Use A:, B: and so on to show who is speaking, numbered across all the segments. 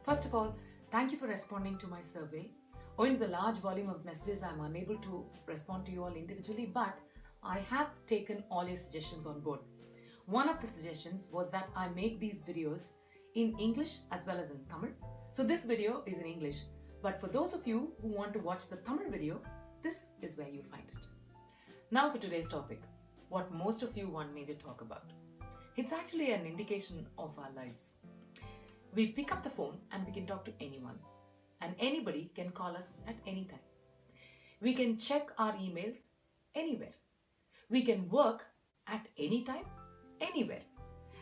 A: First of all, thank you for responding to my survey. Owing to the large volume of messages, I'm unable to respond to you all individually, but I have taken all your suggestions on board. One of the suggestions was that I make these videos in English as well as in Tamil. So this video is in English, but for those of you who want to watch the Tamil video, this is where you'll find it. Now for today's topic, what most of you want me to talk about. It's actually an indication of our lives. We pick up the phone and we can talk to anyone, and anybody can call us at any time. We can check our emails anywhere. We can work at any time, anywhere.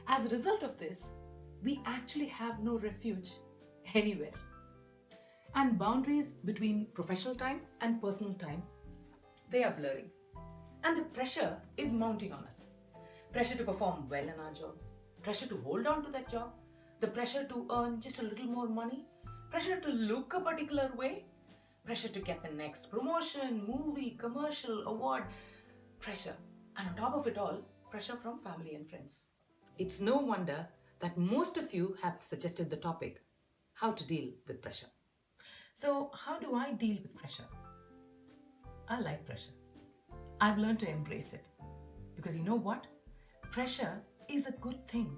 A: As a result of this, we actually have no refuge anywhere. And boundaries between professional time and personal time, they are blurring. And the pressure is mounting on us. Pressure to perform well in our jobs, pressure to hold on to that job, the pressure to earn just a little more money, pressure to look a particular way, pressure to get the next promotion, movie, commercial, award, pressure. And on top of it all, pressure from family and friends. It's no wonder that most of you have suggested the topic, how to deal with pressure. So how do I deal with pressure? I like pressure. I've learned to embrace it. Because you know what? Pressure is a good thing.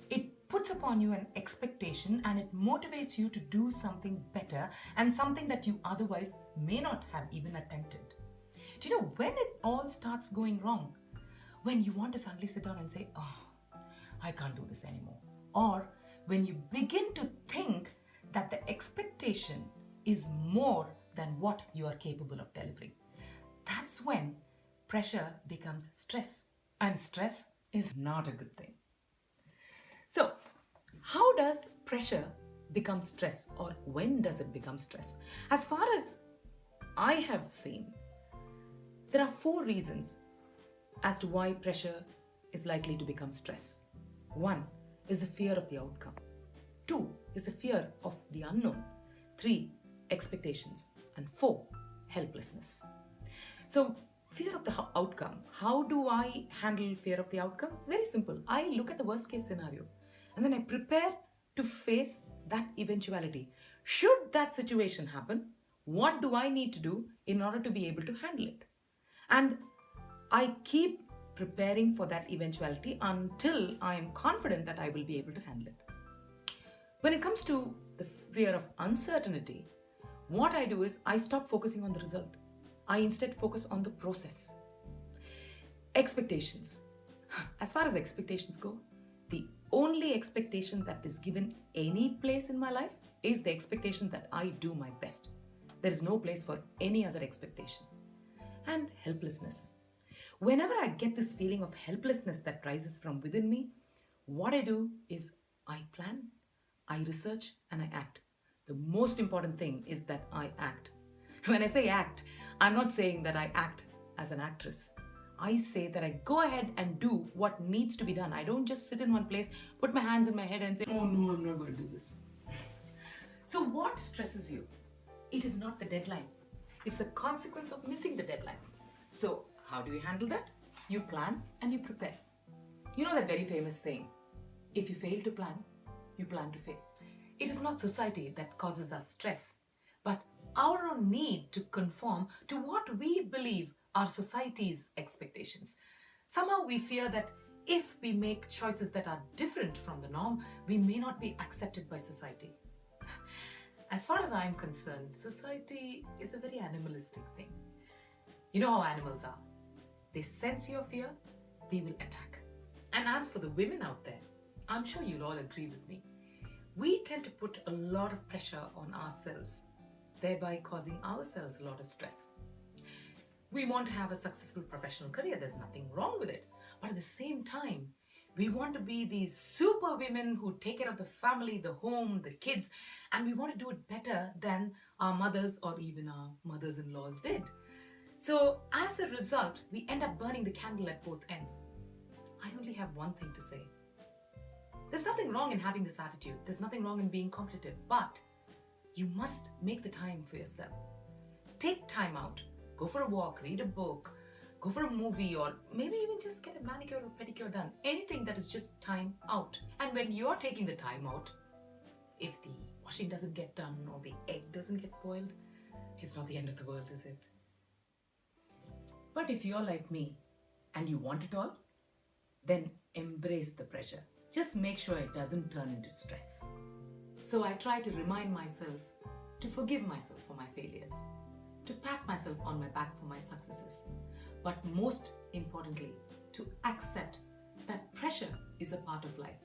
A: It puts upon you an expectation and it motivates you to do something better and something that you otherwise may not have even attempted. Do you know when it all starts going wrong? When you want to suddenly sit down and say, oh, I can't do this anymore. Or when you begin to think that the expectation is more than what you are capable of delivering. That's when pressure becomes stress. And stress is not a good thing. So, how does pressure become stress, or when does it become stress? As far as I have seen, there are 4 reasons as to why pressure is likely to become stress. 1 is the fear of the outcome. 2 is the fear of the unknown. 3, expectations. And 4, helplessness. So, fear of the outcome. How do I handle fear of the outcome? It's very simple. I look at the worst case scenario and then I prepare to face that eventuality. Should that situation happen, what do I need to do in order to be able to handle it? And I keep preparing for that eventuality until I am confident that I will be able to handle it. When it comes to the fear of uncertainty, what I do is I stop focusing on the result. I instead focus on the process. Expectations. As far as expectations go, the only expectation that is given any place in my life is the expectation that I do my best. There is no place for any other expectation. And helplessness. Whenever I get this feeling of helplessness that rises from within me, what I do is I plan, I research, and I act. The most important thing is that I act. When I say act, I'm not saying that I act as an actress. I say that I go ahead and do what needs to be done. I don't just sit in one place, put my hands in my head and say, oh no, I'm not going to do this. So what stresses you? It is not the deadline. It's the consequence of missing the deadline. So how do you handle that? You plan and you prepare. You know that very famous saying, if you fail to plan, you plan to fail. It is not society that causes us stress, but our own need to conform to what we believe are society's expectations. Somehow we fear that if we make choices that are different from the norm, we may not be accepted by society. As far as I'm concerned, society is a very animalistic thing. You know how animals are. They sense your fear, they will attack. And as for the women out there, I'm sure you'll all agree with me. We tend to put a lot of pressure on ourselves, thereby causing ourselves a lot of stress. We want to have a successful professional career, there's nothing wrong with it. But at the same time, we want to be these super women who take care of the family, the home, the kids, and we want to do it better than our mothers or even our mothers-in-laws did. So as a result, we end up burning the candle at both ends. I only have one thing to say. There's nothing wrong in having this attitude. There's nothing wrong in being competitive, but you must make the time for yourself. Take time out. Go for a walk, read a book, go for a movie, or maybe even just get a manicure or pedicure done. Anything that is just time out. And when you're taking the time out, if the washing doesn't get done or the egg doesn't get boiled, it's not the end of the world, is it? But if you're like me and you want it all, then embrace the pressure. Just make sure it doesn't turn into stress. So I try to remind myself to forgive myself for my failures, to pat myself on my back for my successes, but most importantly, to accept that pressure is a part of life,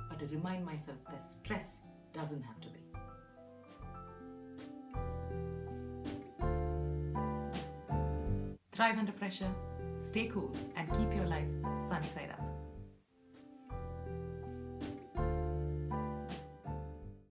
A: but to remind myself that stress doesn't have to be. Thrive under pressure, stay cool, and keep your life sunny side up.